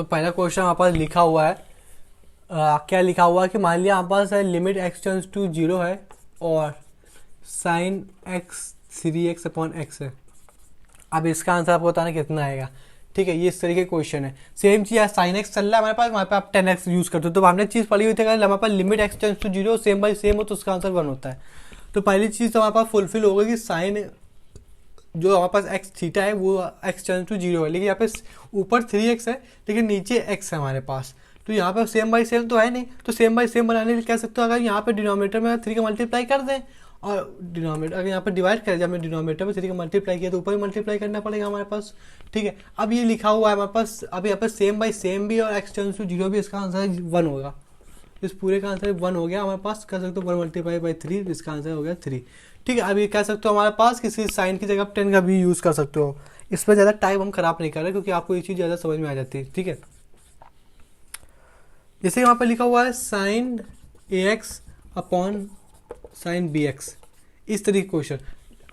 तो पहला क्वेश्चन हमारे पास लिखा हुआ है। क्या लिखा हुआ है कि मान लिया हमारे पास है limit x tends to zero है और sine x 3x upon x है। अब इसका आंसर आपको बताना कितना आएगा। ठीक है, ये इस तरीके क्वेश्चन है। सेम चीज़ है, साइन एक्स चल रहा है हमारे पास, वहाँ पे आप 10x यूज़ करते हो। तो हमने चीज़ पढ़ी हुई थी, अगर हमारे पास limit x tends to zero same by same हो तो उसका आंसर 1 होता है। तो पहली चीज़ तो हमारे पास फुलफिल होगा कि साइन जो हमारे पास एक्स थीटा है वो एक्स टेंस टू जीरो है, लेकिन यहाँ पे ऊपर 3x है लेकिन नीचे x है हमारे पास। तो यहाँ पर सेम बाई सेम तो है नहीं, तो सेम बाई सेम बनाने के लिए कह सकते हो अगर यहाँ पे डिनोमिनेटर में 3 का मल्टीप्लाई कर दें और डिनोमिनेटर अगर यहाँ पर डिवाइड कर दिया, हमने डिनोमिनेटर में 3 का मल्टीप्लाई किया तो ऊपर भी मल्टीप्लाई करना पड़ेगा हमारे पास। ठीक है, अब ये लिखा हुआ है हमारे पास, अब यहाँ पर सेम बाई सेम भी और एक्स टेंस टू जीरो भी, इसका आंसर 1 होगा। इस पूरे का आंसर 1 हो गया हमारे पास। कह सकते हो 1 मल्टीप्लाई बाई 3, इसका आंसर हो गया 3। ठीक है, अब ये कह सकते हो हमारे पास किसी साइन की जगह 10 का भी यूज़ कर सकते हो। इसमें ज़्यादा टाइम हम खराब नहीं कर रहे क्योंकि आपको ये चीज़ ज़्यादा समझ में आ जाती है। ठीक है, जैसे यहाँ पर लिखा हुआ है sine A x upon sine B x, इस तरीके क्वेश्चन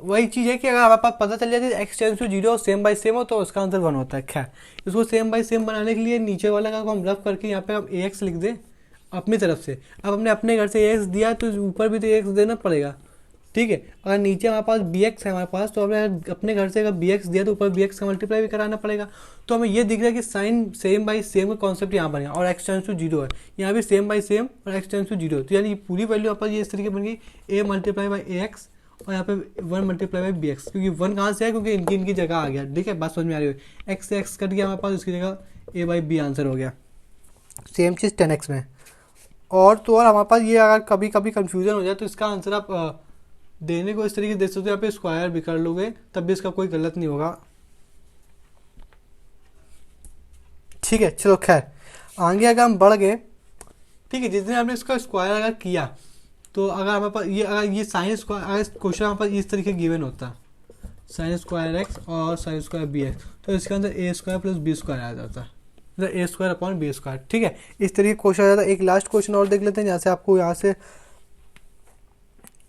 वही चीज़ है कि अगर हमारे पास पता चल जाती है एक्स टेंस टू जीरो और सेम बाई सेम हो तो उसका आंसर 1 होता है। खैर, इसको सेम बाई सेम बनाने के लिए नीचे वाला का हम रफ करके यहाँ पे हम ए एक्स लिख दें अपनी तरफ से। अब हमने अपने घर से ए एक्स दिया तो ऊपर भी तो ए एक्स देना पड़ेगा। ठीक है, अगर नीचे हमारे पास बी एक्स है हमारे पास, तो हमने अपने घर से अगर बी एक्स दिया तो ऊपर बी एक्स का मल्टीप्लाई भी कराना पड़ेगा। तो हमें ये दिख रहा है कि साइन सेम बाई सेम का कॉन्सेप्ट यहाँ बनेगा और एक्स टेंस टू जीरो है, यहाँ भी सेम बाई सेम और एक्स टेंस टू जीरो। तो यानी पूरी वैल्यू आप ये इस तरीके बन गई A multiply by A x और यहाँ पे 1 मल्टीप्लाई बाई बी एक्स, क्योंकि 1 कहाँ से है क्योंकि इनकी जगह आ गया। ठीक है, बात समझ में आ रही है। एक्स से एक्स कट गया हमारे पास, उसकी जगह ए बाई बी आंसर हो गया। सेम चीज़ 10x में। और तो और हमारे पास ये अगर कभी कभी कंफ्यूजन हो जाए तो इसका आंसर आप देने को इस तरीके से दे सकते हो, यहाँ पे स्क्वायर भी कर लोगे तब भी इसका कोई गलत नहीं होगा। ठीक है, चलो खैर आगे अगर हम बढ़ गए। ठीक है, जितने हमने इसका स्क्वायर अगर किया तो अगर हमारे पास ये साइन स्क्वायर, अगर क्वेश्चन हमारे पास इस तरीके गिवन होता साइन स्क्वायर एक्स और साइन स्क्वायर बी एक्स, तो इसके अंदर ए स्क्वायर प्लस बी स्क्वायर आ जाता है, मतलब ए स्क्वायर अपॉन बी स्क्वायर। ठीक है, इस तरीके क्वेश्चन आ जाता है। एक लास्ट क्वेश्चन और देख लेते हैं, जहाँ से आपको यहाँ से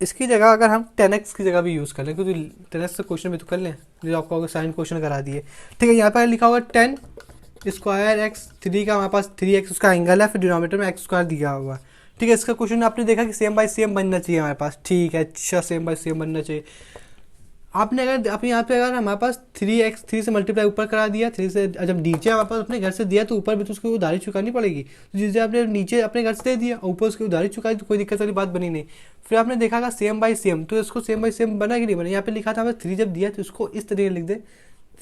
इसकी जगह अगर हम 10x की जगह भी यूज़ कर लें, क्योंकि 10x से क्वेश्चन भी तो कर लें जो आपको अगर साइन क्वेश्चन करा दिए। ठीक है, यहाँ पर लिखा हुआ 10 स्क्वायर एक्स 3 का हमारे पास 3x उसका एंगल है, फिर डिनोमिनेटर में एक्स स्क्वायर दिया हुआ है। ठीक है, इसका क्वेश्चन आपने देखा कि सेम बाई सेम बनना चाहिए हमारे पास। ठीक है, अच्छा सेम बाई सेम बनना चाहिए। आपने अगर अपने यहाँ पे अगर हमारे पास 3x 3 से मल्टीप्लाई ऊपर करा दिया, 3 से जब नीचे हमारे पास अपने घर से दिया तो ऊपर भी तो उसकी उधारी चुकानी पड़ेगी। तो जिसे आपने नीचे अपने घर से दे दिया और ऊपर उसकी उधारी चुकाई तो कोई दिक्कत वाली बात बनी नहीं। फिर आपने देखा था सेम बाई सेम, तो इसको सेम बाई सेम बना कि नहीं बना। यहाँ पे लिखा था हमें 3 जब दिया तो इसको इस तरीके लिख दे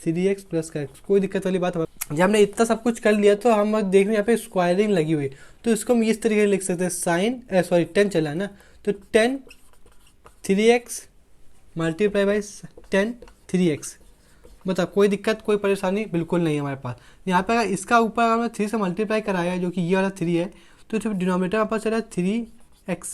3x प्लस का एक्स, कोई दिक्कत वाली बात। जब हमने इतना सब कुछ कर लिया तो हम देख रहे हैं यहाँ पे स्क्वायरिंग लगी हुई, तो इसको हम इस तरीके लिख सकते हैं साइन 10 चला है ना, तो 10 3x मल्टीप्लाई बाई 10 3x। बताओ कोई दिक्कत कोई परेशानी बिल्कुल नहीं है हमारे पास। यहाँ पे अगर इसका ऊपर हमने 3 से मल्टीप्लाई कराया है जो कि ये वाला 3 है, तो जब डिनोमिनेटर हमारे पास चला 3x,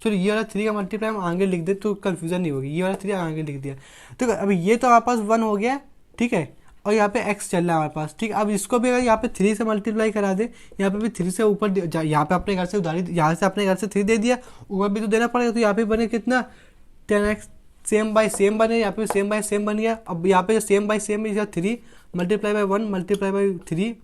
तो ये वाला 3 का मल्टीप्लाई हम आगे लिख दे तो कन्फ्यूजन नहीं होगी। ये वाला 3 आगे लिख दिया तो अभी ये तो हमारे पास 1 हो गया। ठीक है, और यहाँ पे x चल रहा है हमारे पास। ठीक है, अब इसको भी अगर यहाँ पे 3 से मल्टीप्लाई करा दे, यहाँ पे भी 3 से ऊपर, यहाँ पे अपने घर से उधारी, यहाँ से अपने घर से 3 दे दिया, ऊपर भी तो देना पड़ेगा। तो यहाँ पे बने कितना 10x सेम बाई सेम बने, यहाँ पे सेम बाई सेम बन गया। अब यहाँ पे जो सेम बाई सेम है 3 मल्टीप्लाई बाई 1 मल्टीप्लाई बाई 3,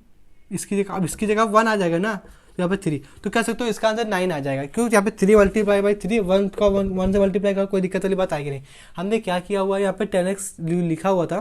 इसकी जगह अब इसकी जगह 1 आ जाएगा ना, तो यहाँ पे 3, तो कह सकते हो इसका आंसर 9 आ जाएगा। क्यों, यहाँ पे 3 मल्टीप्लाई बाई 3, 1 का 1 से मल्टीप्लाई कर, कोई दिक्कत वाली बात आएगी नहीं। हमने क्या किया हुआ है, यहाँ पे 10x लिखा हुआ था,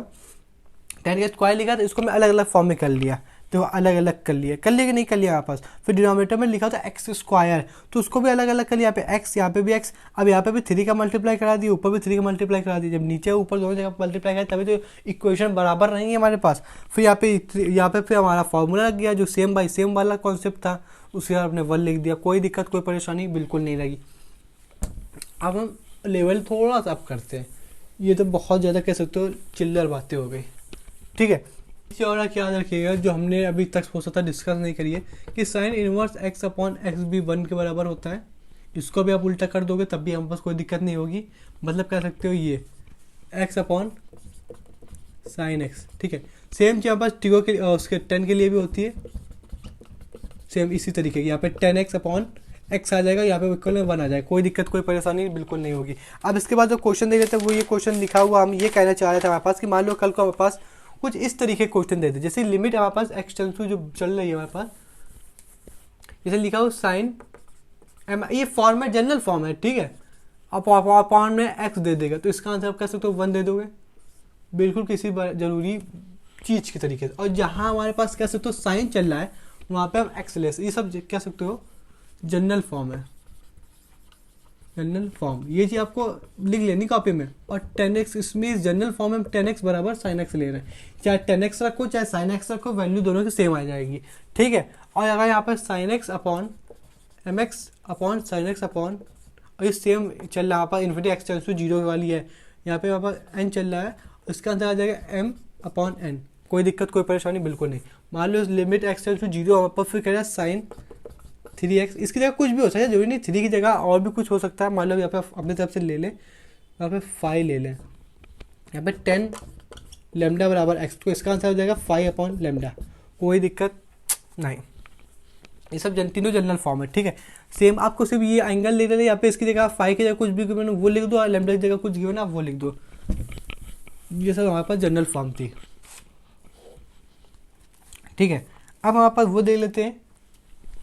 10 का स्क्वायर लिखा था, इसको मैं अलग अलग फॉर्म में कर लिया, तो अलग अलग कर लिया कि नहीं कर लिया हमारे पास। फिर डिनोमिनेटर में लिखा था एक्स स्क्वायर, तो उसको भी अलग अलग कर लिया। यहाँ पे एक्स, यहाँ पे भी एक्स, अब यहाँ पे भी 3 का मल्टीप्लाई करा दिया, ऊपर भी 3 का मल्टीप्लाई करा दिया। जब नीचे ऊपर दोनों जगह मल्टीप्लाई करा तभी तो इक्वेशन बराबर नहीं है हमारे पास। फिर यहाँ पे फिर हमारा फॉर्मूला लग गया जो सेम बाई सेम वाला कॉन्सेप्ट था, उसके बाद आपने 1 लिख दिया। कोई दिक्कत कोई परेशानी बिल्कुल नहीं लगी। अब हम लेवल थोड़ा सा अप करते हैं, ये तो बहुत ज़्यादा कह सकते हो चिल्लर बातें हो गई। ठीक है, और क्या याद रखिएगा जो हमने अभी तक हो सकता डिस्कस नहीं करी है कि sine inverse x upon x भी 1 के बराबर होता है। इसको भी आप उल्टा कर दोगे तब भी हमारे पास कोई दिक्कत नहीं होगी। मतलब कह सकते हो ये एक्स अपॉन साइन एक्स। ठीक है, सेम चीज़ हमारे पास टीओ के उसके 10 के लिए भी होती है, सेम इसी तरीके की। यहाँ पे 10x अपॉन एक्स आ जाएगा, यहाँ पे इक्वल में 1 आ जाएगा, कोई दिक्कत कोई परेशानी बिल्कुल नहीं होगी। अब इसके बाद जो क्वेश्चन दे देते हैं वो ये क्वेश्चन लिखा हुआ, हम ये कहना चाह रहे थे हमारे पास कि मान लो कल को हमारे पास कुछ इस तरीके के क्वेश्चन देते हैं। जैसे लिमिट हमारे पास एक्स टेंस टू जो चल रही है हमारे पास, जैसे लिखा हो साइन एम, ये फॉर्मेट जनरल फॉर्म है, ठीक है। अपॉन में एक्स दे देगा तो इसका आंसर आप कह सकते हो 1 दे दोगे, बिल्कुल किसी जरूरी चीज़ के तरीके से। और जहाँ हमारे पास कह सकते हो साइन चल रहा है वहाँ पे हम एक्स ले, ये सब कह सकते हो जनरल फॉर्म है, जनरल फॉर्म। ये चीज़ आपको लिख लेनी कॉपी में। और 10x, इसमें इस जनरल फॉर्म में 10x बराबर साइन एक्स ले रहे हैं, चाहे 10x रखो चाहे साइन एक्स रखो, वैल्यू दोनों की सेम आ जाएगी, ठीक है। और अगर यहाँ पर sine x upon m x upon sine x upon, और ये सेम चल रहा है यहाँ पर इन्फिनिटी एक्स टेंस टू 0 वाली है, यहाँ पे यहाँ पर n चल रहा है, उसका आंसर आ जाएगा m अपॉन n। कोई दिक्कत कोई परेशानी बिल्कुल नहीं। मान लो लिमिट एक्स टेंस टू 0 हमारे पास फिर कह रहा है साइन 3x, इसकी जगह कुछ भी हो सकता है, जरूरी नहीं 3 की जगह और भी कुछ हो सकता है। मान लो यहाँ पे अपने तरफ से ले लें, यहाँ पे 5 ले लें, यहाँ पे 10 लेमडा बराबर एक्स, तो इसका आंसर हो जाएगा 5 अपॉन लेमडा, कोई दिक्कत नहीं। ये सब तीनों जनरल फॉर्म है, ठीक है। सेम आपको सिर्फ ये एंगल ले लेना, यहाँ पे इसकी जगह 5 की जगह कुछ भी मैंने वो लिख दो, और लेमडा की जगह कुछ गिवन आप वो लिख दो। ये सब हमारे पास जनरल फॉर्म थी, ठीक है। अब हमारे पास वो देख लेते हैं,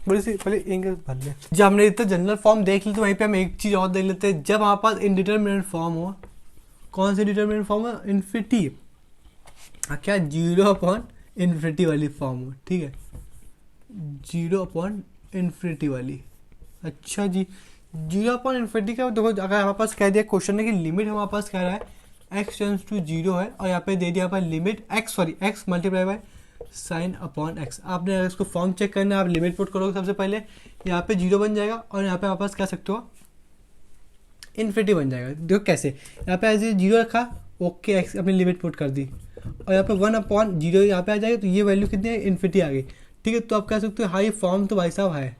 बड़ी सी पहले एंगल भर लें। जब हमने इतना जनरल फॉर्म देख ली तो वहीं पे हम एक चीज़ और देख लेते हैं। जब हमारे पास इनडिटरमिनेट फॉर्म हो, कौन सी डिटरमिनेट फॉर्म है? इन्फिनिटी, क्या 0 अपॉन इन्फिनिटी वाली फॉर्म हो, ठीक है, 0 अपॉन इन्फिनिटी वाली। अच्छा जी, 0 अपॉन इन्फिनिटी का देखो, अगर हमारे पास कह दिया क्वेश्चन ने कि लिमिट हमारे पास कह रहा है एक्स टेंस टू 0 है, और यहाँ पे दे दिया यहाँ पर limit x multiply by sine upon x. आपने अगर इसको फॉर्म चेक करना है, आप लिमिट पुट करोगे सबसे पहले, यहाँ पे 0 बन जाएगा, और यहाँ पे वापस कह सकते हो इन्फिनिटी बन जाएगा। देखो कैसे, यहाँ पे ऐसे 0 रखा, ओके एक्स अपनी लिमिट पुट कर दी, और यहाँ पे 1 अपॉन 0 यहाँ पे आ जाएगा, तो ये वैल्यू कितनी है? इन्फिनिटी आ गई, ठीक है। तो आप कह सकते हो हाई फॉर्म तो भाई साहब है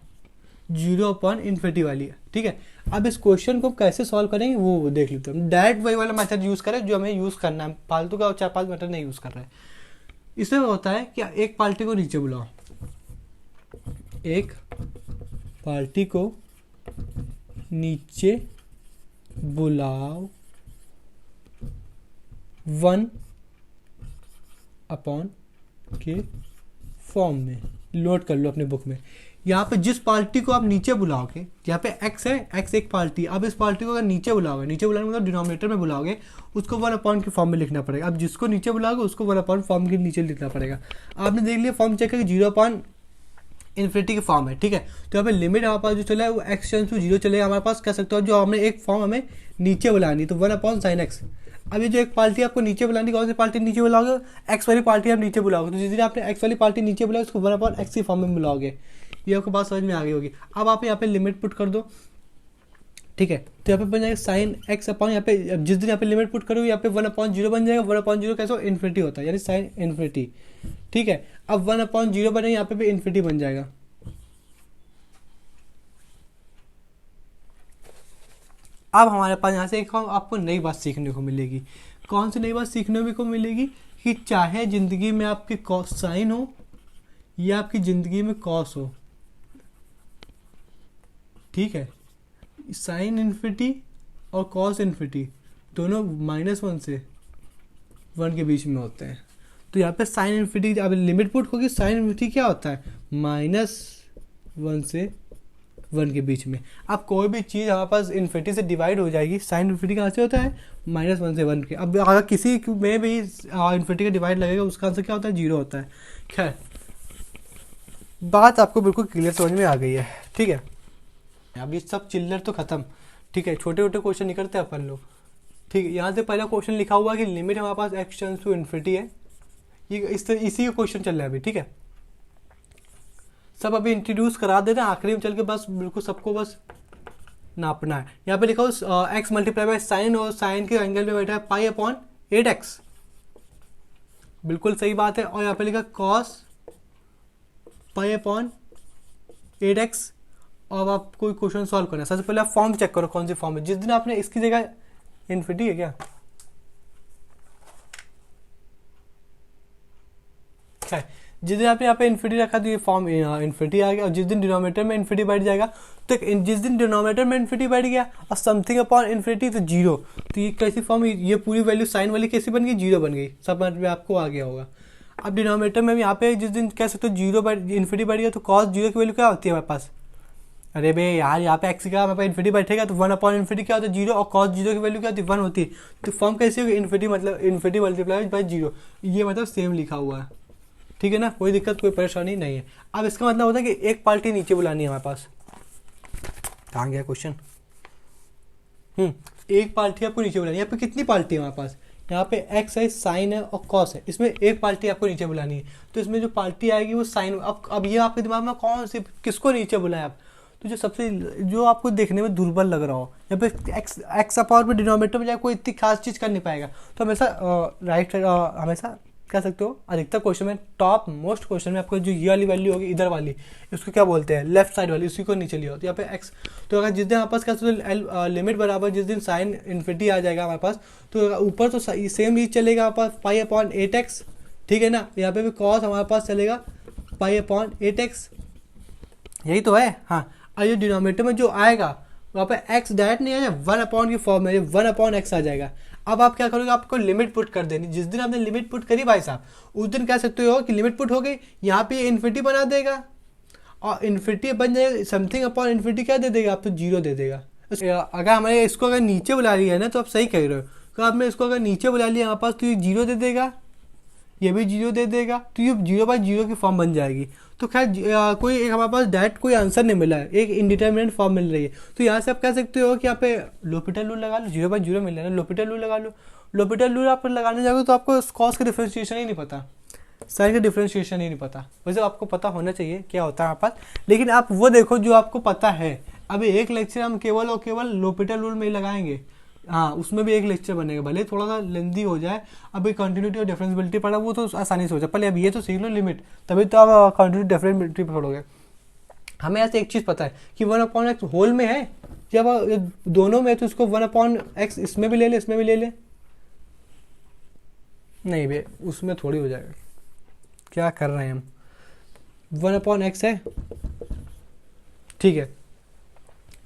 0 अपॉन इन्फिनिटी वाली है, ठीक है। अब इस क्वेश्चन को कैसे सॉल्व करेंगे वो देख लेते हैं। डायरेक्ट वही वाला मेथड यूज़ करें जो हमें यूज़ करना है, फालतू का 4-5 मेथड नहीं यूज़ कर रहे हैं। इसमें होता है कि एक पार्टी को नीचे बुलाओ, एक पार्टी को नीचे बुलाओ 1 अपॉन के फॉर्म में, लोड कर लो अपने बुक में। यहाँ पे जिस पार्टी को आप नीचे बुलाओगे, यहाँ पे एक्स है, एक्स एक पार्टी, अब इस पार्टी को अगर नीचे बुलाओगे, नीचे बुलाने मतलब डिनोमिनेटर में बुलाओगे, उसको 1 अपॉन के फॉर्म में लिखना पड़ेगा। अब जिसको नीचे बुलाओगे उसको 1 अपॉन फॉर्म के नीचे लिखना पड़ेगा। आपने देख लिया फॉर्म चेक करके 0 अपॉन इन्फिनिटी के फॉर्म है, ठीक है। तो यहाँ पे लिमिट हमारे पास जो चला है वो एक्स टेंस टू 0 चलेगा हमारे पास, कह सकते हो जो हमने एक फॉर्म हमें नीचे बुलानी, तो 1 अपॉन साइन एक्स। अब ये जो एक पार्टी आपको नीचे बुलानी, कौन सी पार्टी नीचे बुलाओगे? एक्स वाली पार्टी आप नीचे बुलाओगे, तो जिस दिन आपने एक्स वाली पार्टी नीचे बुलाई उसको 1 अपॉन एक्स के फॉर्म में बुलाओगे। ये आपको बात समझ में आ गई होगी। अब आप यहाँ पे लिमिट पुट कर दो, ठीक है, तो यहाँ पे बन जाएगा साइन एक्स अपॉन, यहाँ पे जिस दिन यहाँ पे लिमिट पुट करोगे यहाँ पे 1 अपॉन 0 बन जाएगा। 1 अपॉन 0 कैसे हो? इन्फिनिटी होता है, यानी साइन इन्फिनिटी, ठीक है। अब 1 अपॉन 0 बने, यहाँ पे भी इन्फिनिटी बन जाएगा। अब हमारे पास यहाँ से एक आपको नई बात सीखने को मिलेगी। कौन सी नई बात सीखने को मिलेगी? कि चाहे जिंदगी में आपके कॉस साइन हो या आपकी जिंदगी में कॉस हो, ठीक है, साइन इन्फिनिटी और कॉस इन्फिनिटी दोनों -1 से 1 के बीच में होते हैं। तो यहाँ पे साइन इन्फिनिटी, अब लिमिट पुट होगी, साइन इन्फिनिटी क्या होता है? -1 से 1 के बीच में। अब कोई भी चीज़ हमारे पास इन्फिनिटी से डिवाइड हो जाएगी, साइन इन्फिनिटी कहाँ से होता है? -1 से 1 के। अब अगर किसी में भी इन्फिनिटी का डिवाइड लगेगा उसका आंसर क्या होता है? 0 होता है। खैर, बात आपको बिल्कुल क्लियर समझ में आ गई है, ठीक है। अब ये सब चिल्लर तो खत्म, ठीक है, छोटे छोटे क्वेश्चन निकलते हैं अपन लोग, ठीक है। यहाँ से पहला क्वेश्चन लिखा हुआ है कि लिमिट हमारे पास एक्स टेंस टू इन्फिनिटी है, ये इसी का क्वेश्चन चल रहा है अभी, ठीक है। सब अभी इंट्रोड्यूस करा देते हैं, आखिरी में चल के बस बिल्कुल सबको बस नापना है। यहाँ पे लिखा हो एक्स मल्टीप्लाई बाय साइन, और साइन के एंगल में बैठा है पाई अपॉन 8x, बिल्कुल सही बात है। और यहाँ पे लिखा कॉस पाई अपॉन 8x, और आप कोई क्वेश्चन सॉल्व करना है। सबसे पहले आप फॉर्म चेक करो कौन सी फॉर्म है। जिस दिन आपने इसकी जगह इन्फिनिटी है क्या, जिस दिन आपने यहाँ पे इन्फिनिटी रखा तो ये फॉर्म इन्फिनिटी आ गया, और जिस दिन डिनोमिनेटर में इन्फिनिटी बैठ जाएगा तो जिस दिन डिनोमिनेटर में इन्फिनिटी बैठ गया और समथिंग अपॉन इन्फिनिटी तो जीरो, तो ये कैसी फॉर्म, ये पूरी वैल्यू साइन वाली कैसी बन गई, जीरो बन गई। सब में आपको आ गया होगा। अब डिनोमिनेटर में यहाँ पे जिस दिन कह सकते हो जीरो इन्फिनिटी बैठ गया तो कॉस जीरो की वैल्यू क्या होती है हमारे पास, अरे बे यार यहाँ पे एक्स का हमारे पास इन्फिनिटी बैठेगा तो वन अपॉन इन्फिनिटी क्या होता है, जीरो, और कॉस जीरो की वैल्यू क्या होती है, वन होती है। तो फॉर्म कैसी होगी, इन्फिनिटी मतलब इन्फिनिटी मल्टीप्लाई बाय जीरो, ये मतलब सेम लिखा हुआ है, ठीक है ना, कोई दिक्कत कोई परेशानी नहीं है। अब इसका मतलब होता है कि एक पार्टी नीचे बुलानी है हमारे पास। कहाँ गया क्वेश्चन, एक पार्टी आपको नीचे बुलानी है। यहाँ पे कितनी पार्टी है हमारे पास, यहाँ पे एक्स है, साइन है और कॉस है, इसमें एक पार्टी आपको नीचे बुलानी है। तो इसमें जो पार्टी आएगी वो साइन। अब ये आपके दिमाग में कौन सी किसको नीचे बुलाए आप, तो जो आपको देखने में दुर्बल लग रहा हो, यहाँ पे एक्स अपॉन में डिनोमिनेटर में जाए कोई इतनी खास चीज़ कर नहीं पाएगा, तो हमेशा राइट हमेशा कह सकते हो अधिकतर क्वेश्चन में, टॉप मोस्ट क्वेश्चन में आपको जो ये वाली वैल्यू होगी इधर वाली, इसको क्या बोलते हैं, लेफ्ट साइड वाली, उसी को नीचे लिया हो। तो यहाँ पे एक्स, तो अगर जिस दिन हमारे पास क्या सकते लिमिट बराबर जिस दिन साइन इन्फिनिटी आ जाएगा हमारे पास, तो ऊपर तो सेम ही चलेगा हमारे पास पाई अपॉन 8x, ठीक है ना। यहाँ पे भी कॉस हमारे पास चलेगा पाई अपॉन 8x, यही तो है। हाँ, और ये डिनोमिनेटर में जो आएगा वहाँ पे एक्स डायरेक्ट नहीं आएगा, वन अपॉन की फॉर्म में वन अपॉन एक्स आ जाएगा। अब आप क्या करोगे, आपको लिमिट पुट कर देनी। जिस दिन आपने लिमिट पुट करी भाई साहब, उस दिन कह सकते हो कि लिमिट पुट हो गई, यहाँ पे इन्फिनिटी बना देगा और इन्फिनिटी बन जाएगा, समथिंग अपॉन इन्फिनिटी क्या दे देगा, आप तो जीरो दे देगा। अगर हमारे इसको अगर नीचे बुला लिया है ना, तो आप सही कह रहे हो, तो आपने इसको अगर नीचे बुला लिया हमारे पास तो ये जीरो दे देगा, ये भी जीरो दे देगा, तो ये जीरो बाई जीरो की फॉर्म बन जाएगी। तो खैर कोई एक हमारे पास डायरेक्ट कोई आंसर नहीं मिला है, एक इंडिटरमिनेट फॉर्म मिल रही है। तो यहाँ से आप कह सकते हो कि यहाँ पे लोपिटल रूल लगा लो, जीरो बाई जीरो मिल रहा है, लोपिटल रूल लगा लो। लोपिटल रूल आप लगाने जाओगे तो आपको कॉस का डिफ्रेंशिएशन ही नहीं पता, साइन का डिफ्रेंशिएशन ही नहीं पता। वैसे आपको पता होना चाहिए क्या होता है हमारे पास, लेकिन आप वो देखो जो आपको पता है। अभी एक लेक्चर हम केवल और केवल लोपिटल रूल में ही लगाएंगे, हाँ उसमें भी एक लेक्चर बनेगा, भले थोड़ा सा लेंदी हो जाए। अभी कंटिन्यूटी और डिफरेंशियबिलिटी पढ़ा वो तो आसानी से हो जाए, पहले अब ये तो सीख लो लिमिट, तभी तो आप कंटिन्यूटी डिफरेंशियबिलिटी पढ़ोगे। हमें ऐसे एक चीज़ पता है कि वन अपॉन एक्स होल में है, जब दोनों में तो उसको वन अपॉन एक्स इसमें भी ले ले, इसमें भी ले ले, नहीं भे उसमें थोड़ी हो जाएगा, क्या कर रहे हैं हम, वन अपॉन एक्स है, ठीक है,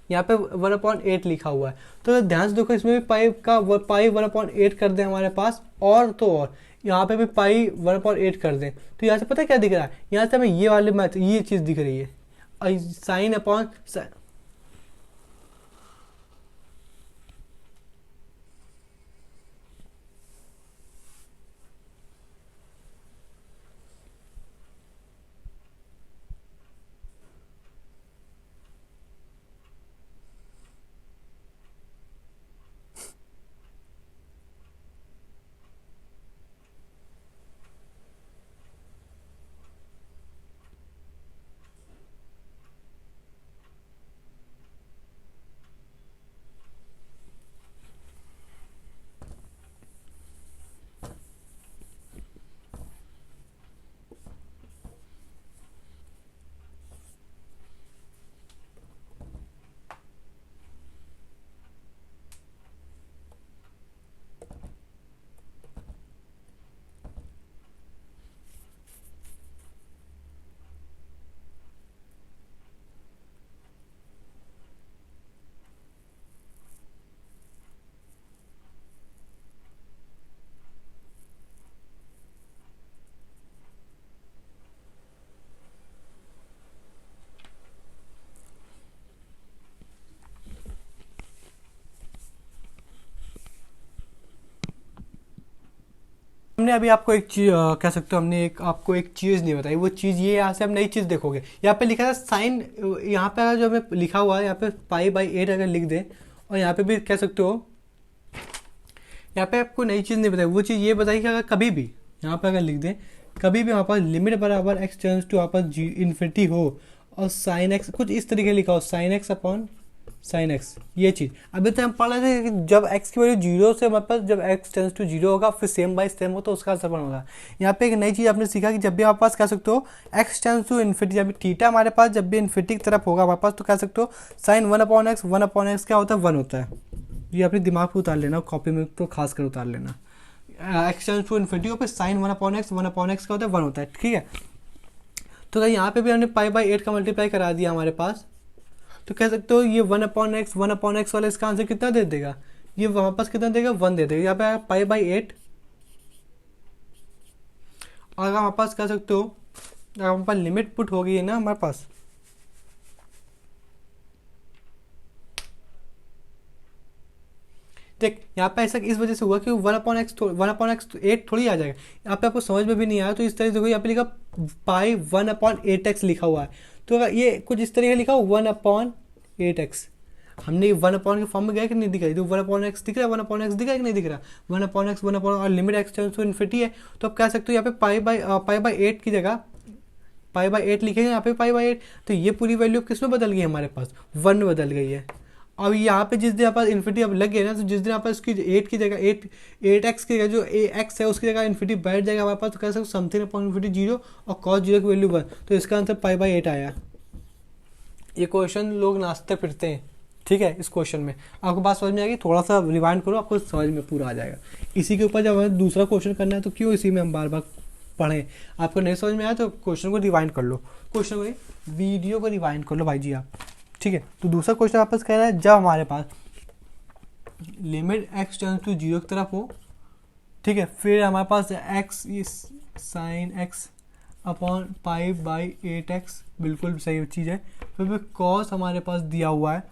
यहाँ पे 1/8 लिखा हुआ है। तो ध्यान से देखो, इसमें भी पाई 1/8 कर दें हमारे पास, और तो और यहाँ पे भी पाई 1/8 कर दें, तो यहाँ से पता है क्या दिख रहा है, यहाँ से हमें ये वाले मैथ ये चीज़ दिख रही है, साइन अपॉन हमने अभी आपको एक चीज कह सकते हो, हमने आपको एक चीज़ नहीं बताई। वो चीज़ ये, यहाँ से हम नई चीज़ देखोगे, यहाँ पे लिखा था साइन, यहाँ पे अगर जो हमें लिखा हुआ है यहाँ पे पाई/8 अगर लिख दें, और यहाँ पे भी कह सकते हो, यहाँ पे आपको नई चीज़ नहीं बताई। वो चीज़ ये बताई कि अगर कभी भी यहाँ पे अगर लिख दें, कभी भी हमारे पास लिमिट बराबर एक्स टेंड्स टू हमारे पास इन्फिनिटी हो और साइन एक्स कुछ इस तरीके लिखा हो, sign x upon sine x, ये चीज़ अभी तक हम पढ़ रहे थे कि जब एक्स की वैल्यू जीरो से हमारे पास, जब एक्स टेंस टू जीरो होगा फिर सेम बाय सेम हो तो उसका आंसर होगा। यहाँ पे एक नई चीज़ आपने सीखा कि जब भी हमारे पास कह सकते हो एक्स टेंस टू इन्फिनिटी, जब थीटा हमारे पास जब भी इन्फिनिटी की तरफ होगा हमारे पास, तो कह सकते हो साइन 1/x क्या होता है, 1 होता है। ये अपने दिमाग पर उतार लेना, कॉपी में तो खास कर उतार लेना। एक्स टेंस टू इन्फिनिटी पे साइन 1/x क्या होता है, 1 होता है, ठीक है। तो अगर यहाँ पे भी हमने पाई बाई 8 का मल्टीप्लाई करा दिया हमारे पास, तो कह सकते हो ये 1/x वाला इसका आंसर कितना दे देगा, ये वापस कितना देगा, 1 दे देगा। यहाँ पे आया पाई बाई 8, और अगर हमारे पास कह सकते हो अगर हमारे पास लिमिट पुट हो गई है ना हमारे पास, देख यहाँ पे ऐसा इस वजह से हुआ कि 1/x 8 थोड़ी आ जाएगा, यहाँ पे आपको समझ में भी नहीं आया, तो इस तरह से देखो यहाँ पे लिखा पाई 1/8x लिखा हुआ है, तो अगर ये कुछ इस तरह लिखा हो 1/8x, हमने 1 के फॉर्म में गया कि नहीं दिख रहा है, तो 1/x दिख रहा है, 1/x दिख रहा है कि नहीं दिख रहा, 1/x और limit x tends to infinity है, तो आप कह सकते हो यहाँ पे पाई बाई 8 की जगह पाई बाई 8 लिखेंगे, यहाँ पे पाई बाई 8, तो ये पूरी वैल्यू किस में बदल गई हमारे पास, 1 में बदल गई है। अब यहाँ पे जिस दिन यहाँ पर इन्फिनिटी अब लग गया ना, तो जिस दिन यहाँ पर इसकी 8 की जगह 8x की जगह जो x है उसकी जगह इन्फिनिटी बैठ जाएगा हमारे पास, तो कह सकते समथिंग अपॉन इन्फिनिटी 0 और cos 0 की वैल्यू 1, तो इसका आंसर पाई बाई 8 आया। ये क्वेश्चन लोग नाचते फिरते हैं, ठीक है। इस क्वेश्चन में आपको बात समझ में आएगी, थोड़ा सा रिवाइंड करो, आपको समझ में पूरा आ जाएगा। इसी के ऊपर जब हमें दूसरा क्वेश्चन करना है तो क्यों इसी में हम बार बार पढ़ें, आपको नहीं समझ में आया तो क्वेश्चन को रिवाइंड कर लो, क्वेश्चन को वीडियो को रिवाइंड कर लो भाई जी आप, ठीक है। तो दूसरा क्वेश्चन वापस कह रहा है, जब हमारे पास लिमिट x टेंड्स टू 0 की तरफ हो, ठीक है, फिर हमारे पास x is sine x upon pi by 8x, बिल्कुल सही चीज़ है, फिर cos हमारे पास दिया हुआ है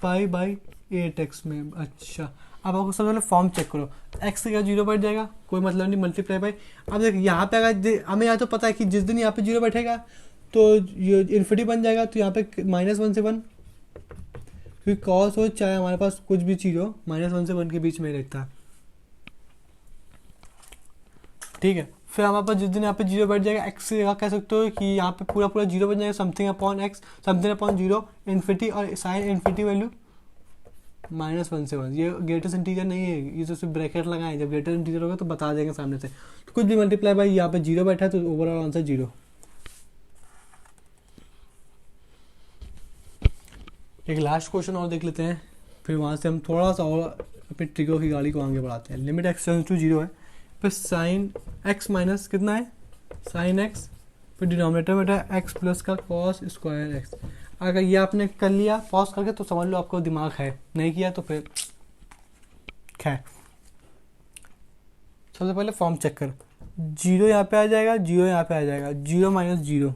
पाई बाई 8x में। अच्छा, अब आपको सबसे पहले फॉर्म चेक करो, x का 0 बैठ जाएगा, कोई मतलब नहीं, मल्टीप्लाई बाई। अब देखिए यहाँ पे अगर हमें यहाँ तो पता है कि जिस दिन यहाँ पे 0 बैठेगा तो ये इन्फिनिटी बन जाएगा, तो यहाँ पे -1 से 1, क्योंकि कॉस हो चाहे हमारे पास कुछ भी चीज़ हो, -1 से 1 के बीच में रहता है, ठीक है। फिर हमारे पास जिस दिन यहाँ पे 0 बैठ जाएगा, x की जगह कह सकते हो कि यहाँ पे पूरा 0 बन जाएगा, something upon x, something upon 0 infinity, और साइन इन्फिनिटी वैल्यू -1 से 1, ये ग्रेटेस्ट इंटीजर नहीं है, ये तो सिर्फ ब्रैकेट लगाए, जब ग्रेटेस्ट इंटीजर होगा तो बता देंगे सामने से, तो कुछ भी मल्टीप्लाई बाई यहाँ पे 0 बैठा है, तो ओवरऑल आंसर 0। एक लास्ट क्वेश्चन और देख लेते हैं, फिर वहाँ से हम थोड़ा सा और अपने ट्रिगर की गाड़ी को आगे बढ़ाते हैं। लिमिट x टेंड्स टू 0 है, फिर साइन x माइनस कितना है साइन x, फिर डिनोमिनेटर में बैठा x प्लस का कॉस स्क्वायर x। अगर ये आपने कर लिया पॉज करके तो समझ लो आपको दिमाग है, नहीं किया तो फिर खैर। सबसे पहले फॉर्म चेक कर, 0 यहाँ पे आ जाएगा, 0 यहाँ पे आ जाएगा, 0 माइनस 0,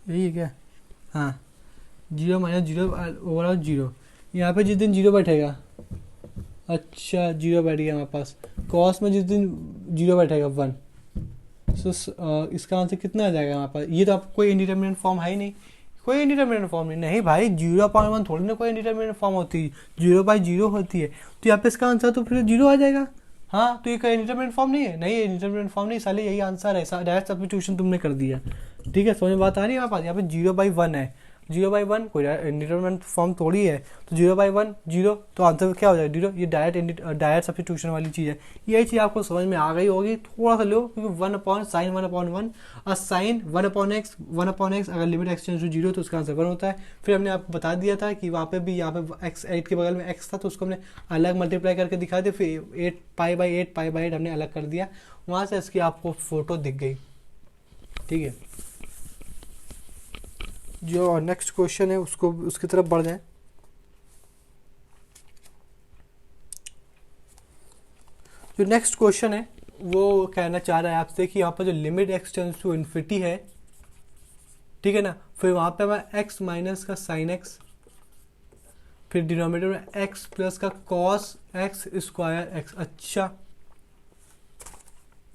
यही है क्या, हाँ 0 माइनस 0 ओवरऑल 0, यहाँ पे जिस दिन 0 बैठेगा, अच्छा 0 बैठ गया हमारे पास, कॉस में जिस दिन 0 बैठेगा 1, सो इसका आंसर कितना आ जाएगा हमारे पास। ये तो आपको कोई इंडिटरमिनेट फॉर्म है ही नहीं, कोई इंडिटरमिनेट फॉर्म नहीं भाई, 0/1 थोड़ी ना कोई इंडिटरमिनेट फॉर्म होती है, 0/0 होती है, तो यहाँ पे इसका आंसर तो फिर 0 आ जाएगा। हाँ, तो ये कोई इंडिटरमिनेट फॉर्म नहीं है, नहीं इंडिटरमिनेट फॉर्म नहीं, साले यही आंसर है, डायरेक्ट सब्स्टिट्यूशन तुमने कर दिया, ठीक है। समझ में बात आ रही है हमारे पास, यहाँ पे 0/1 है, 0/1 कोई इंडिटरमिनेट फॉर्म थोड़ी है, तो 0/1 0, तो आंसर क्या हो जाएगा 0, ये डायरेक्ट सब्स्टिट्यूशन वाली चीज़ है। यही चीज़ आपको समझ में आ गई होगी, थोड़ा सा लो, क्योंकि 1/sin 1/1 और साइन 1/x अगर लिमिट x टेंड्स टू 0 तो उसका आंसर 1 होता है। फिर हमने आपको बता दिया था कि वहाँ पे भी यहाँ पे x 8 के बगल में x था, तो उसको हमने अलग मल्टीप्लाई करके दिखा दिया, फिर 8 पाई बाई 8 हमने अलग कर दिया, वहाँ से इसकी आपको फोटो दिख गई, ठीक है। जो नेक्स्ट क्वेश्चन है उसको उसकी तरफ बढ़ जाए। जो नेक्स्ट क्वेश्चन है वो कहना चाह रहा है आपसे कि यहाँ पर जो limit x tends to infinity है, ठीक है ना, फिर वहाँ पे हमारा x माइनस का साइन x, फिर डिनोमिनेटर में x प्लस का कॉस x स्क्वायर x। अच्छा,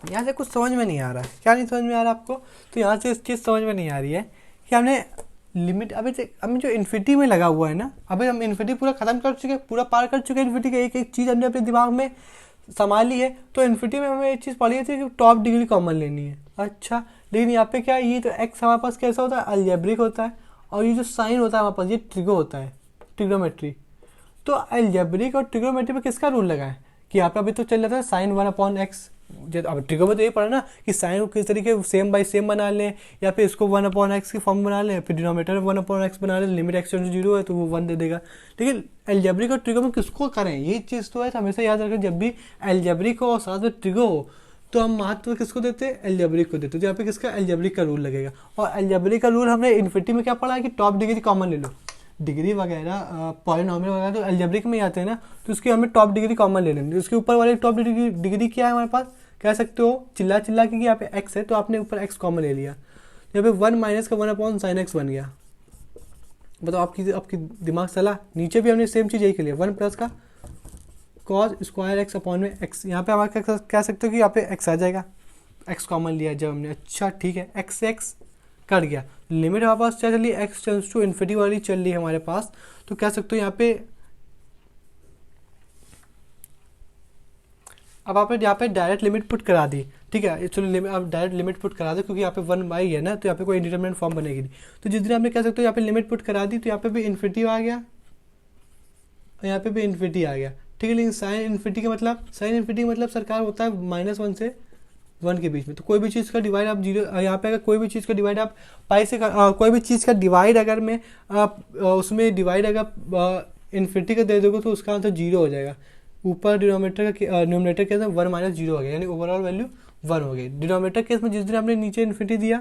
यहाँ से कुछ समझ में नहीं आ रहा है, क्या नहीं समझ में आ रहा आपको, तो यहाँ से इस चीज़ समझ में नहीं आ रही है कि हमने लिमिट अभी जो इन्फिनिटी में लगा हुआ है ना, अभी हम इन्फिनिटी पूरा खत्म कर चुके हैं, पूरा पार कर चुके हैं इन्फिनिटी का, एक एक चीज़ हमने अपने दिमाग में संभाली है। तो इन्फिनिटी में हमें एक चीज़ पढ़ी थी कि टॉप डिग्री कॉमन लेनी है। अच्छा, लेकिन यहाँ पे क्या है, ये तो एक्स हमारे पास कैसा होता है, अलजेब्रिक होता है, और ये जो साइन होता है हमारे पास ये ट्रिगो होता है, ट्रिग्नोमेट्री। तो अलजेब्रिक और ट्रिग्नोमेट्री में किसका रूल लगा है कि यहाँ पे अभी तो चल रहा था साइन 1/x, अब ट्रिगो में तो ये पढ़ा ना कि साइन को किस तरीके सेम बाई सेम बना लें, या फिर इसको 1/x की फॉर्म बना लें, फिर डिनोमिनेटर 1/x बना लें, लिमिट x टेंड्स टू 0 है तो वो 1 दे देगा। लेकिन अलजेब्रिक और ट्रिगो में किसको करें, ये चीज़ तो है, तो हमेशा याद रखें जब भी अलजेब्रिक हो और साथ में ट्रिगो हो तो हम महत्व किसको देते हैं, अलजेब्रिक को देते हैं। तो यहाँ पे किसका, अलजेब्रिक का रूल लगेगा। और अलजेब्रिक का रूल हमने इन्फिनिटी में क्या पढ़ा है कि टॉप डिग्री कॉमन ले लो, डिग्री वगैरह पॉलिनोमियल वगैरह तो अलजेब्रिक में ही आते हैं ना, तो उसकी हमें टॉप डिग्री कॉमन ले लेंगे। उसके ऊपर वाले टॉप डिग्री क्या है हमारे पास, कह सकते हो चिल्ला चिल्ला के यहाँ पे एक्स है, तो आपने ऊपर एक्स कॉमन ले लिया, यहाँ पे 1 माइनस का 1/sin x बन गया। बताओ आपकी दिमाग चला। नीचे भी हमने सेम चीज़ यही के लिए 1 प्लस का कॉस स्क्वायर एक्स अपॉन में एक्स, यहाँ पे हमारे कह सकते हो कि यहाँ पे एक्स आ जाएगा, एक्स कॉमन लिया जब हमने। अच्छा ठीक है, एक्स से एक्स कट गया, लिमिट हमारे पास क्या चली, एक्स टेंड्स टू इन्फिनिटी वाली चल रही है हमारे पास। तो कह सकते हो यहाँ पे अब आप यहाँ पे डायरेक्ट लिमिट पुट करा दी, ठीक है। चलो अब डायरेक्ट लिमिट पुट करा दो, क्योंकि यहाँ पे 1 है ना, तो यहाँ पे कोई इंडिटरमिनेट फॉर्म बनेगी नहीं। तो जिस दिन आपने कह सकते हो यहाँ पे लिमिट पुट करा दी, तो यहाँ पे भी इन्फिनिटी आ गया और यहाँ पे भी इन्फिनिटी आ गया, ठीक है। लेकिन साइन इन्फिनिटी का मतलब, साइन इन्फिनिटी का मतलब सरकार होता है -1 से 1 के बीच में। तो कोई भी चीज़ का डिवाइड आप जीरो, यहाँ पे अगर कोई भी चीज़ का डिवाइड आप पाई से कोई भी चीज़ का डिवाइड अगर मैं उसमें डिवाइड अगर इन्फिनिटी का दे दोगे तो उसका आंसर 0 हो जाएगा। ऊपर डिनोमिनेटर का न्यूमरेटर केस में 1 - 0 हो गया, यानी ओवरऑल वैल्यू 1 हो गई। डिनोमिनेटर केस में जिस दिन हमने नीचे इन्फिनिटी दिया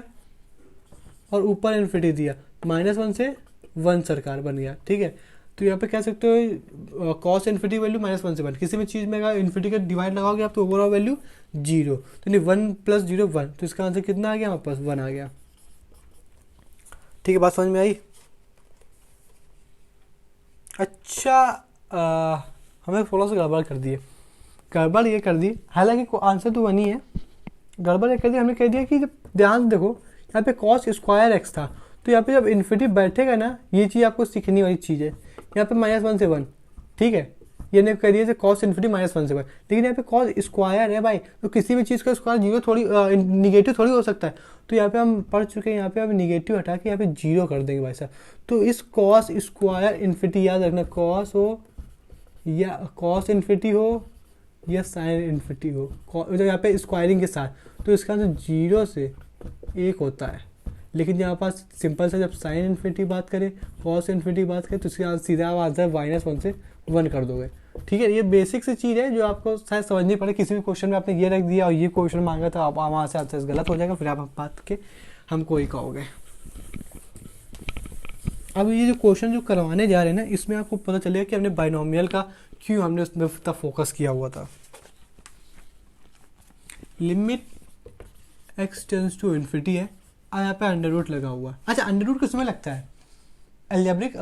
और ऊपर इन्फिनिटी दिया, -1 से 1 सरकार बन गया, ठीक है। तो यहाँ पे कह सकते हो कॉस इन्फिनिटी वैल्यू -1 से 1, किसी भी चीज़ में अगर इन्फिनिटी का डिवाइड लगाओगे आप तो ओवरऑल वैल्यू 0, तो नहीं 1 + 0 1, तो इसका आंसर कितना आ गया हमारे पास, 1 आ गया। ठीक है, बात समझ में आई। अच्छा हमें थोड़ा सा गड़बड़ कर दिए, गड़बड़ ये कर दी, हालांकि आंसर तो 1 ही है, गड़बड़ ये कर दी, हमने कह दिया कि जब ध्यान देखो यहाँ पे कॉस स्क्वायर एक्स था, तो यहाँ पे जब इन्फिनिटी बैठेगा ना, ये चीज़ आपको सीखने वाली चीज़ है। यहाँ पे -1 से 1, ठीक है, ये ने कह दिया कॉस इन्फिनिटी -1 से 1, लेकिन यहाँ पे कॉस स्क्वायर है भाई, तो किसी भी चीज़ का स्क्वायर 0 थोड़ी निगेटिव थोड़ी हो सकता है। तो यहाँ पे हम पढ़ चुके हैं, यहाँ पे हम निगेटिव हटा के यहाँ पे 0 कर देंगे भाई साहब। तो इस कॉस स्क्वायर इन्फिनिटी याद रखना, कॉस हो या कॉस इन्फिनिटी हो या साइन इन्फिनिटी हो, तो यहाँ पे स्क्वायरिंग के साथ, तो इसका आंसर 0 से 1 होता है। लेकिन यहाँ पास सिंपल से जब साइन इन्फिनिटी बात करें, कॉस इन्फिनिटी बात करें, तो इसका सीधा आंसर -1 से 1 कर दोगे, ठीक है। ये बेसिक सी चीज़ है जो आपको शायद समझनी पड़े। किसी भी क्वेश्चन में आपने ये रख दिया और ये क्वेश्चन मांगा तो आप वहाँ से आंसर गलत हो जाएगा, फिर आप बात के हमको ही कहोगे। अब ये जो क्वेश्चन जो करवाने जा रहे हैं ना, इसमें आपको पता चलेगा कि हमने बाइनोमियल का क्यों हमने उसमें इतना फोकस किया हुआ था। Limit x tends to infinity है और यहाँ पे अंडर रूट लगा हुआ है। अच्छा, अंडर रूट किसमें लगता है, अलजेब्रिक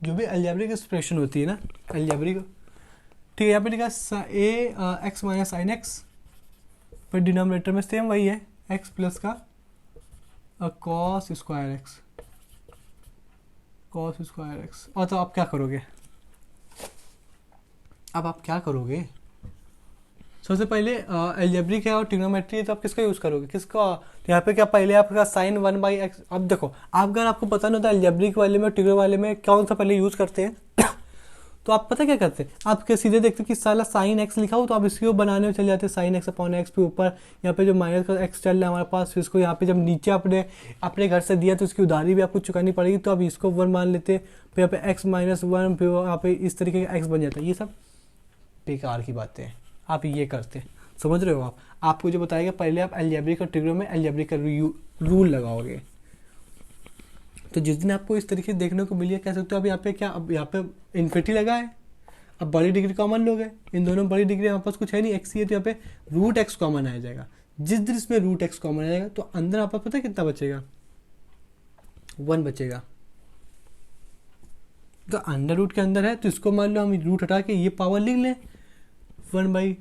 जो भी अलजेब्रिक एक्सप्रेशन होती है ना, अलजेब्रिक, ठीक है। यहाँ पे लिखा a x - sin x, पर डिनोमिनेटर में सेम वही है, x प्लस का cos square x, cos square x। और तो आप क्या करोगे, अब आप क्या करोगे, सबसे पहले अलजेब्रिक है और ट्रिग्नोमेट्री है, तो आप किसका यूज़ करोगे, किसका, तो यहाँ पे क्या पहले आपका साइन 1/x। अब देखो, आप अगर आपको पता नहीं होता अलजेब्रिक वाले में ट्रिग्नो वाले में कौन सा पहले यूज़ करते हैं तो आप पता क्या करते हैं, आप क्या सीधे देखते कि साला साइन x लिखा हो, तो आप इसको बनाने में चले जाते हैं, साइन x अपॉन x पे ऊपर यहाँ पे जो माइनस का x चल रहा है हमारे पास, फिर इसको यहाँ पे जब नीचे अपने घर से दिया तो इसकी उधारी भी आपको चुकानी पड़ेगी, तो आप इसको 1 मान लेते हैं, फिर यहाँ पे x - 1, फिर यहाँ पे इस तरीके का x बन जाता है। ये सब बेकार की बातें हैं, आप ये करते हैं, समझ रहे हो। आपको जो बताएगा पहले आप अलजेब्रिक और ट्रिग्नो में अलजेब्रिक का रूल लगाओगे, तो जिस दिन आपको इस तरीके से देखने को मिलिए, कह सकते हो। अब यहाँ पे क्या, अब यहाँ पे इन्फिनिटी लगा है, अब बड़ी डिग्री कॉमन लोगे, इन दोनों बड़ी डिग्री हमारे पास कुछ है नहीं, एक्स ही है, तो यहाँ पे √x कॉमन आ जाएगा। जिस दिन इसमें √x कॉमन आ जाएगा तो अंदर आपको पता है कितना बचेगा, 1 बचेगा। तो अंडर रूट के अंदर है, तो इसको मान लो हम रूट हटा के ये पावर लिख लें 1/,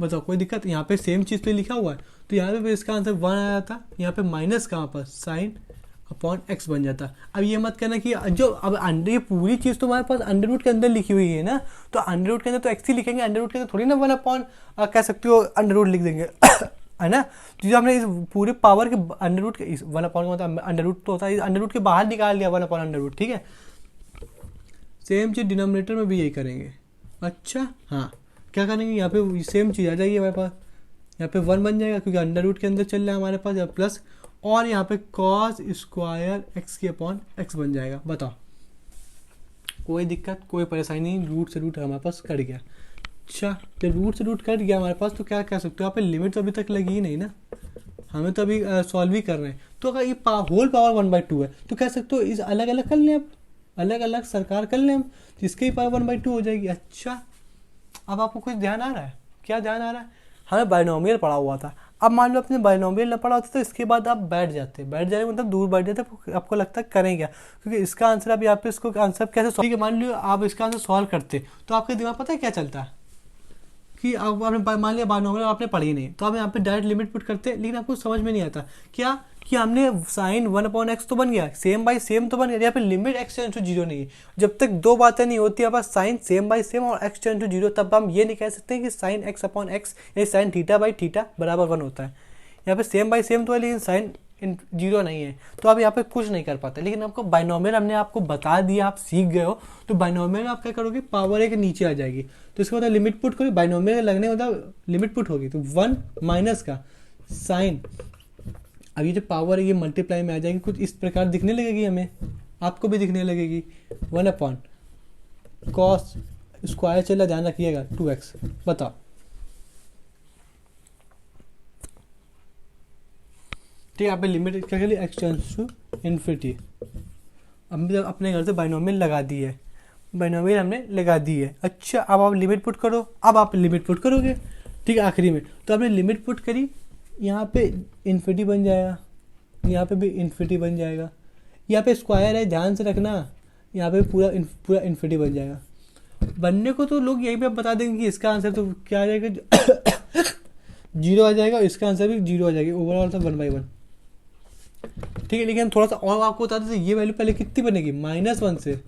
बताओ कोई दिक्कत। यहाँ पे सेम चीज़ पे लिखा हुआ है, तो यहाँ पे इसका आंसर 1 आया था, यहाँ पे माइनस कहाँ पर साइन अपॉन x बन जाता। अब ये मत कहना कि जो अब अंडर, ये पूरी चीज़ तो हमारे पास अंडर रूट के अंदर लिखी हुई है ना, तो अंडर रूट के अंदर तो x ही लिखेंगे, अंडर रूट के अंदर थोड़ी ना 1 अपॉन कह सकते हो अंडर रूट लिख देंगे है ना। तो जो हमने इस पूरे पावर के अंडर रूट के 1 अपॉन का मतलब अंडर रूट तो होता है, अंडर रूट के बाहर निकाल लिया 1 अपॉन अंडर रूट, ठीक है। सेम चीज़ डिनोमिनेटर में भी यही करेंगे। अच्छा हाँ, क्या करेंगे, यहाँ पे सेम चीज़ आ जाएगी हमारे पास, यहाँ पे 1 बन जाएगा क्योंकि अंडर रूट के अंदर चल रहा है हमारे पास, प्लस, और यहाँ पे कॉस स्क्वायर x की अपॉन x बन जाएगा। बताओ कोई दिक्कत, कोई परेशानी नहीं, रूट से रूट हमारे पास कट गया। अच्छा, जब रूट से रूट कट गया हमारे पास तो क्या कह सकते हो, यहाँ पे लिमिट तो अभी तक लगी ही नहीं ना, हमें तो अभी सॉल्व ही कर रहे हैं। तो अगर ये होल पावर 1/2 है तो कह सकते हो इस अलग अलग कर लें, अब अलग अलग सरकार कर लें हम, तो इसकी पावर 1/2 हो जाएगी। अच्छा, अब आपको कुछ ध्यान आ रहा है? क्या ध्यान आ रहा है? हमें बाइनोमियल पढ़ा हुआ था, अब मान लो अपने बाइनोमियल न पढ़ा होता तो इसके बाद आप बैठ जाए मतलब दूर बैठ जाते, आपको लगता है करें क्या, क्योंकि इसका आंसर अब यहाँ पे इसको आंसर कैसे ठीक है, मान लो आप इसका आंसर सॉल्व करते तो आपके दिमाग पता है क्या चलता है कि आप आपने मान लिया बाइनोमियल आपने पढ़ी नहीं, तो आप यहाँ पे डायरेक्ट लिमिट पुट करते, लेकिन आपको समझ में नहीं आता क्या कि हमने साइन 1/x तो बन गया, सेम बाई सेम तो बन गया, यहाँ पे लिमिट x टेंड्स टू 0 नहीं है। जब तक दो बातें नहीं होती हमारे पास साइन सेम बाई सेम और x टेंड्स टू 0, तब हम ये नहीं कह सकते कि साइन x/x या साइन थीटा बाई थीटा बराबर 1 होता है। यहाँ पे सेम बाई सेम तो है लेकिन साइन 0 नहीं है, तो आप यहाँ पे कुछ नहीं कर पाते। लेकिन आपको बाइनोमियल हमने आपको बता दिया, आप सीख गए हो, तो बाइनोमियल आप क्या करोगे, पावर एक नीचे आ जाएगी, तो इसका मतलब लिमिट पुट करो, बाइनोमियल लगने मतलब लिमिट पुट होगी, तो 1 माइनस का साइन, अब ये जो पावर है ये मल्टीप्लाई में आ जाएगी, कुछ इस प्रकार दिखने लगेगी हमें, आपको भी दिखने लगेगी 1 कॉस स्क्वायर चला, ध्यान रखिएगा 2x। बताओ ठीक है, यहाँ पे लिमिट क्या कर ली, x टेंड्स टू इन्फिनिटी। हमने अपने घर से बाइनोमियल लगा दी है, बाइनोमियल हमने लगा दी है। अच्छा, अब आप लिमिट पुट करो, अब आप लिमिट पुट करोगे ठीक है आखिरी में, तो आपने लिमिट पुट करी, यहाँ पे इन्फिनिटी बन जाएगा, यहाँ पे भी इन्फिनिटी बन जाएगा, यहाँ पे स्क्वायर है ध्यान से रखना, यहाँ पे पूरा इन्फिनिटी बन जाएगा। बनने को तो लोग यहीं पे बता देंगे कि इसका आंसर तो क्या आ जाएगा 0 आ जाएगा, और इसका आंसर भी 0 आ जाएगी, ओवरऑल तो 1/1 ठीक है। लेकिन हम थोड़ा सा और आपको बता देते, ये वैल्यू पहले कितनी बनेगी, -1 से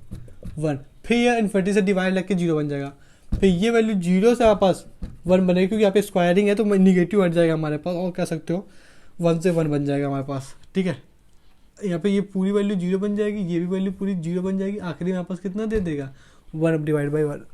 1, फिर यह इन्फिनिटी से डिवाइड लग के 0 बन जाएगा, फिर ये वैल्यू 0 से हमारे पास 1 बनेगी, क्योंकि यहाँ पे स्क्वायरिंग है तो निगेटिव हट जाएगा हमारे पास, और कह सकते हो 1 से 1 बन जाएगा हमारे पास ठीक है। यहाँ पे ये पूरी वैल्यू 0 बन जाएगी, ये भी वैल्यू पूरी 0 बन जाएगी, आखिरी में हमारे पास कितना दे देगा 1/1।